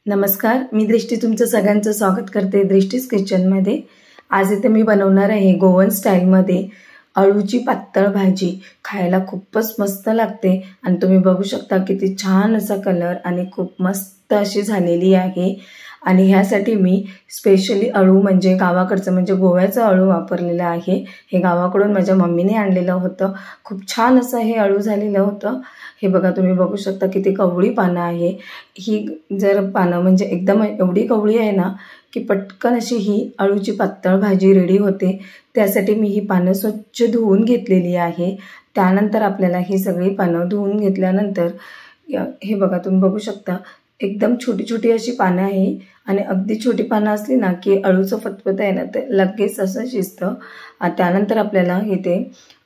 नमस्कार, मी दृष्टी तुमचं सगळ्यांचं स्वागत करते दृष्टीज किचनमध्ये। आज इथे मी बनवणार आहे गोवन स्टाईलमध्ये अळूची पातळ भाजी। खायला खूपच मस्त लागते आणि तुम्ही बघू शकता किती छान असा कलर आणि खूप मस्त अशी झालेली आहे। आणि ह्यासाठी मी स्पेशली अळू म्हणजे गावाकडचं म्हणजे गोव्याचं अळू वापरलेलं आहे। हे गावाकडून माझ्या मम्मीने आणलेलं होतं। खूप छान असं हे अळू झालेलं होतं। हे बघा, तुम्ही बघू शकता किती कवळी पानं आहे। ही जर पानं म्हणजे एकदम एवढी कवळी आहे ना की पटकन अशी ही अळूची पातळ भाजी रेडी होते। त्यासाठी मी ही पानं स्वच्छ धुवून घेतलेली आहे। त्यानंतर आपल्याला ही सगळी पानं धुवून घेतल्यानंतर हे बघा, तुम्ही बघू शकता एकदम छोटी छोटी अशी पानं आहे। आणि अगदी छोटी पानं असली ना की अळूचं फतफत आहे ना ते लगेच असं शिजतं। त्यानंतर आपल्याला इथे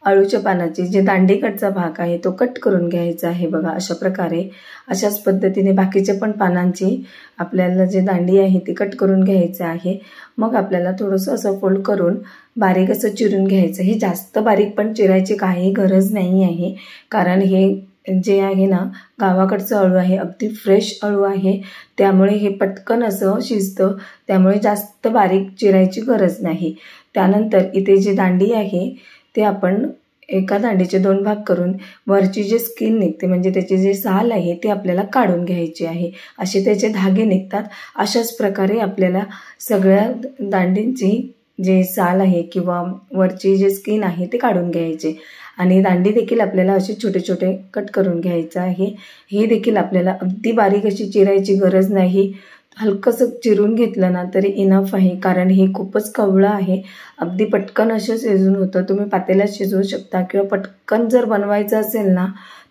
अळूच्या पानाची जे दांडीकडचा भाग आहे तो कट करून घ्यायचा आहे। बघा, अशा प्रकारे अशाच पद्धतीने बाकीचे पण पानांची आपल्याला जे दांडी आहे ती कट करून घ्यायचं आहे। मग आपल्याला थोडंसं असं फोल्ड करून बारीक असं चिरून घ्यायचं। हे जास्त बारीक पण चिरायची काही गरज नाही आहे, कारण हे जे आहे ना गावाकडचं अळू आहे, अगदी फ्रेश अळू आहे, त्यामुळे हे पटकन असं शिजतं, त्यामुळे जास्त बारीक चिरायची गरज नाही। त्यानंतर इथे जी दांडी आहे ते आपण एका दांडीचे दोन भाग करून वरची जी स्किन निघते म्हणजे त्याची जे साल आहे ते आपल्याला काढून घ्यायची आहे। असे त्याचे धागे निघतात। अशाच प्रकारे आपल्याला सगळ्या दांडींची जे साल आहे किंवा वरची जे स्किन आहे ते काढून घ्यायचे। आणि दांडी देखील आपल्याला असे छोटे छोटे कट करून घ्यायचं आहे। हे देखील आपल्याला अगदी बारीक अशी चिरायची गरज नाही, हलकंसं चिरून घेतलं ना तरी इनफ आहे, कारण हे खूपच कवळं आहे। अगदी पटकन असं शिजून होतं। तुम्ही पातेल्यात शिजवू शकता किंवा पटकन जर बनवायचं असेल ना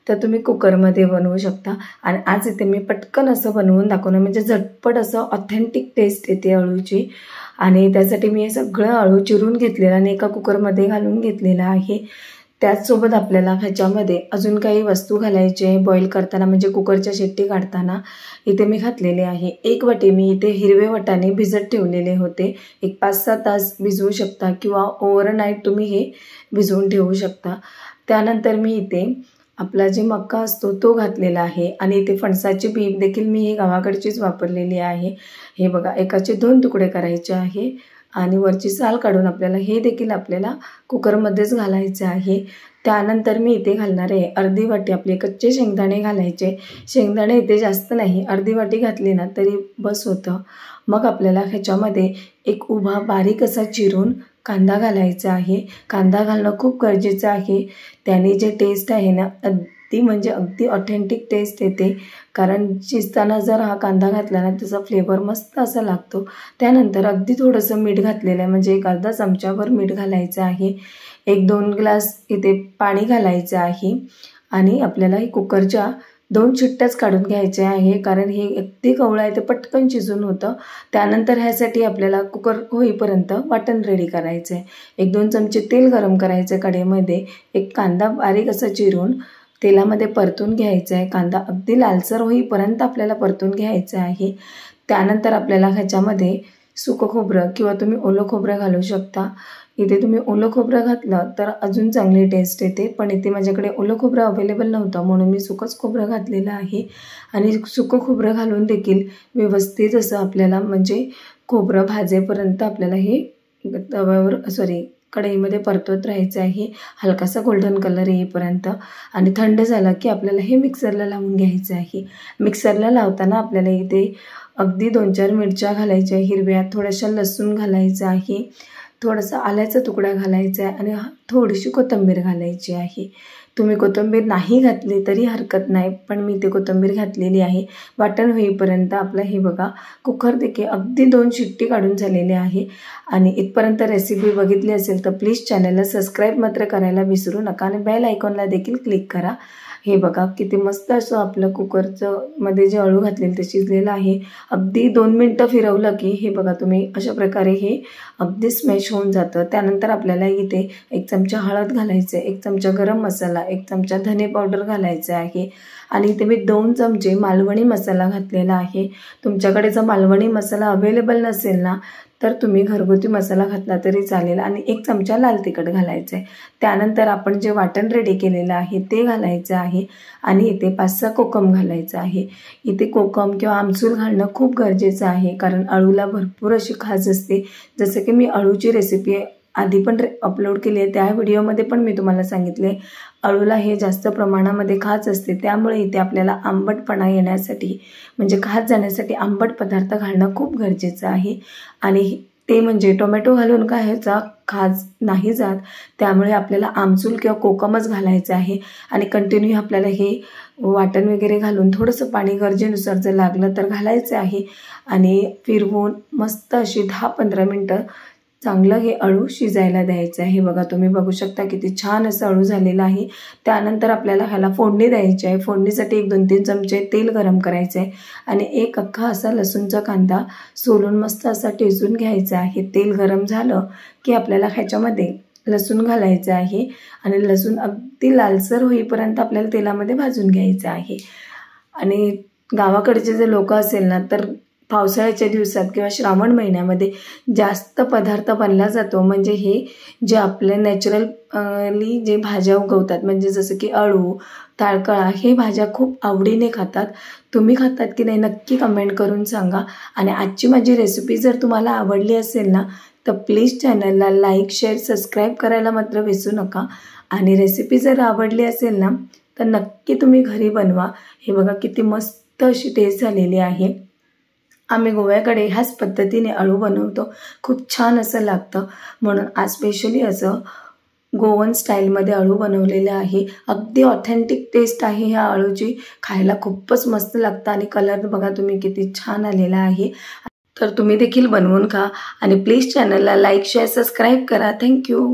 तर तुम्ही कुकरमध्ये बनवू शकता। आणि आज इथे मी पटकन असं बनवून दाखवणार म्हणजे झटपट असं ऑथेंटिक टेस्ट येते अळूची। आणि त्यासाठी मी हे सगळं अळू चिरून घेतलेलं आणि एका कुकरमध्ये घालून घेतलेलं आहे। त्याचसोबत आपल्याला ह्याच्यामध्ये अजून काही वस्तू घालायची आहे बॉईल करताना म्हणजे कुकरच्या शिट्टी काढताना। इथे मी घातलेले आहे 1 वाटी मी इथे हिरवे वाटाणे भिजत ठेवलेले होते। एक 5-6 तास भिजवू शकता किंवा ओव्हरनाईट तुम्ही हे भिजवून ठेवू शकता। त्यानंतर मी इथे आपला जे मका असतो तो घातलेला आहे आणि इथे फणसाची बी देखील मी ही गावाकडचीच वापरलेली आहे। हे बघा, एकाचे 2 तुकडे करायचे आहे आणि वरची साल काढून आपल्याला हे देखील आपल्याला कुकरमध्येच घालायचे आहे। त्यानंतर मी इथे घालणार आहे अर्धी वाटी आपले कच्चे शेंगदाणे घालायचे। शेंगदाणे इथे जास्त नाही, अर्धी वाटी घातली ना तरी बस होतं। मग आपल्याला ह्याच्यामध्ये एक उभा बारीक असा चिरून कांदा घालायचा आहे। कांदा घालणं खूप गरजेचं आहे, त्याने जे टेस्ट आहे ना अगदी म्हणजे अगदी ऑथेंटिक टेस्ट येते, कारण शिजताना जर हा कांदा घातला ना त्याचा फ्लेवर मस्त असा लागतो। त्यानंतर अगदी थोडंसं मीठ घातलेलं आहे म्हणजे एक अर्धा चमचाभर मीठ घालायचं आहे। 1-2 ग्लास इथे पाणी घालायचं आहे आणि आपल्याला हे कुकरच्या 2 शिट्ट्याच काढून घ्यायचे आहे, कारण हे अगदी कवळं आहे ते पटकन शिजून होतं। त्यानंतर ह्यासाठी आपल्याला कुकर होईपर्यंत वाटण रेडी करायचं आहे। 1-2 चमचे तेल गरम करायचं कढईमध्ये। एक कांदा बारीक असा चिरून तेलामध्ये परतून घ्यायचा आहे। कांदा अगदी लालसर होईपर्यंत आपल्याला परतून घ्यायचं आहे। त्यानंतर आपल्याला ह्याच्यामध्ये सुकं खोबरं किंवा तुम्ही ओलं खोबरं घालू शकता। इथे तुम्ही ओलं खोबरं घातलं तर अजून चांगली टेस्ट येते, पण इथे माझ्याकडे ओलं खोबरं अवेलेबल नव्हतं म्हणून मी सुकंच खोबरं घातलेलं आहे। आणि सुकं खोबरं घालून देखील व्यवस्थित असं आपल्याला म्हणजे खोबरं भाजेपर्यंत आपल्याला हे तव्यावर कढईमध्ये परतवत राहायचं आहे, हलकासा गोल्डन कलर येईपर्यंत। आणि थंड झाला की आपल्याला हे मिक्सरला लावून घ्यायचं आहे। मिक्सरला लावताना आपल्याला इथे अगदी 2-4 मिरच्या घालायच्या हिरव्या, थोड्याशा लसूण घालायचं आहे, थोडासा आल्याचा तुकडा घालायचा आहे आणि थोडीशी कोथिंबीर घालायची आहे। तुम्ही कोथिंबीर नाही घातली तरी हरकत नाही, पण मी इथे कोथिंबीर घातलेली आहे। वाटण होईपर्यंत आपलं हे बघा कुकर देखील अगदी 2 शिट्टी काढून झालेले आहे। आणि इथपर्यंत रेसिपी बघितली असेल तर प्लीज चॅनलला सबस्क्राईब मात्र करायला विसरू नका आणि बेल आयकॉनला देखील क्लिक करा। हे बघा किती मस्त असं आपलं कुकरचं मध्ये जे अळू घातलेलं ते शिजलेलं आहे। अगदी 2 मिनटं फिरवलं की हे बघा तुम्ही अशा प्रकारे हे अगदी स्मॅश होऊन जातं। त्यानंतर आपल्याला इथे 1 चमचा हळद घालायचं आहे, 1 चमचा गरम मसाला, 1 चमचा धने पावडर घालायचं आहे आणि इथे मी 2 चमचे मालवणी मसाला घातलेला आहे। तुमच्याकडे जर मालवणी मसाला अवेलेबल नसेल ना तर तुम्ही घरगुती मसाला घातला तरी चालेल आणि 1 चमचा लाल तिखट घालायचं आहे। त्यानंतर आपण जे वाटण रेडी केलेलं आहे ते घालायचं आहे आणि इथे 5-6 कोकम घालायचं आहे। इथे कोकम किंवा आमसूल घालणं खूप गरजेचं आहे कारण अळूला भरपूर अशी खाज असते। जसं की मी अळूची रेसिपी आधी पण अपलोड केली आहे, त्या व्हिडिओमध्ये पण मी तुम्हाला सांगितले अळूला हे जास्त प्रमाणामध्ये खाज असते, त्यामुळे इथे आपल्याला आंबटपणा येण्यासाठी म्हणजे खाज जाण्यासाठी आंबट पदार्थ घालणं खूप गरजेचं आहे। आणि ते म्हणजे टोमॅटो घालून काय ह्याचा खाज नाही जात, त्यामुळे आपल्याला आमसूल किंवा कोकमच घालायचं आहे आणि कंटिन्यू आपल्याला हे वाटण वगैरे घालून थोडंसं पाणी गरजेनुसार जर लागलं तर घालायचं आहे आणि फिरवून मस्त अशी 10-15 मिनटं चांगलं हे अळू शिजायला द्यायचं आहे। बघा तुम्ही बघू शकता किती छान असं अळू झालेलं आहे। त्यानंतर आपल्याला ह्याला फोडणी द्यायची आहे। फोडणीसाठी 1-2-3 चमचे तेल गरम करायचे आहे आणि 1 अख्खा असा लसूणचा कांदा सोलून मस्त असा ठेचून घ्यायचा आहे। तेल गरम झालं की आपल्याला ह्याच्यामध्ये लसूण घालायचं आहे आणि लसूण अगदी लालसर होईपर्यंत आपल्याला तेलामध्ये भाजून घ्यायचं आहे। आणि गावाकडचे जे लोक असेल ना तर पावसाळ्याच्या दिवसात किंवा श्रावण महिन्यामध्ये जास्त पदार्थ बनला जातो, म्हणजे हे जे आपले नॅचरली जे भाज्या उगवतात म्हणजे जसं की अळू, ताळकळा हे भाज्या खूप आवडीने खातात। तुम्ही खातात की नाही नक्की कमेंट करून सांगा। आणि आजची माझी रेसिपी जर तुम्हाला आवडली असेल ना तर प्लीज चॅनलला लाईक, शेअर, सबस्क्राईब करायला मात्र विसरू नका। आणि रेसिपी जर आवडली असेल ना तर नक्की तुम्ही घरी बनवा। हे बघा किती मस्त अशी टेस्ट झालेली आहे। आम्ही गोव्याकडे ह्याच पद्धतीने अळू बनवतो, खूप छान असं लागतं, म्हणून आज स्पेशली असं गोवन स्टाईलमध्ये अळू बनवलेले आहे। अगदी ऑथेंटिक टेस्ट आहे ह्या अळूची, खायला खूपच मस्त लागतं आणि कलर बघा तुम्ही किती छान आलेला आहे। तर तुम्ही देखील बनवून खा आणि प्लीज चॅनलला लाईक, शेअर, सबस्क्राईब करा। थँक्यू।